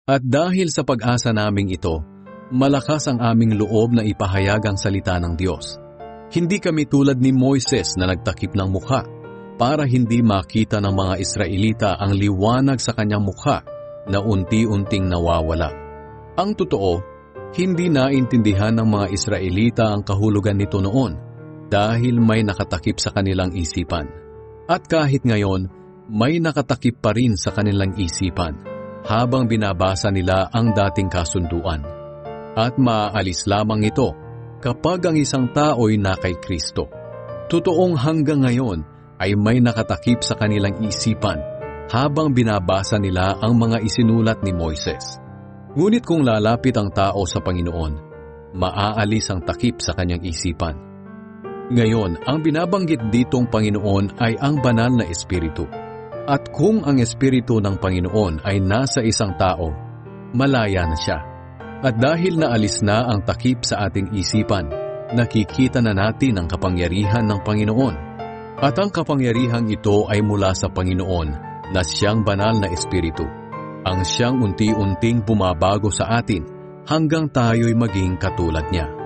At dahil sa pag-asa naming ito, malakas ang aming loob na ipahayag ang salita ng Diyos. Hindi kami tulad ni Moises na nagtakip ng mukha para hindi makita ng mga Israelita ang liwanag sa kanyang mukha na unti-unting nawawala. Ang totoo, hindi naintindihan ng mga Israelita ang kahulugan nito noon dahil may nakatakip sa kanilang isipan. At kahit ngayon, may nakatakip pa rin sa kanilang isipan habang binabasa nila ang dating kasunduan. At maaalis lamang ito kapag ang isang tao'y na kay Kristo. Totoong hanggang ngayon ay may nakatakip sa kanilang isipan habang binabasa nila ang mga isinulat ni Moises. Ngunit kung lalapit ang tao sa Panginoon, maaalis ang takip sa kanyang isipan. Ngayon, ang binabanggit ditong Panginoon ay ang banal na Espiritu. At kung ang Espiritu ng Panginoon ay nasa isang tao, malaya na siya. At dahil naalis na ang takip sa ating isipan, nakikita na natin ang kapangyarihan ng Panginoon. At ang kapangyarihang ito ay mula sa Panginoon na siyang banal na Espiritu. Ang siyang unti-unting bumabago sa atin hanggang tayo'y maging katulad niya.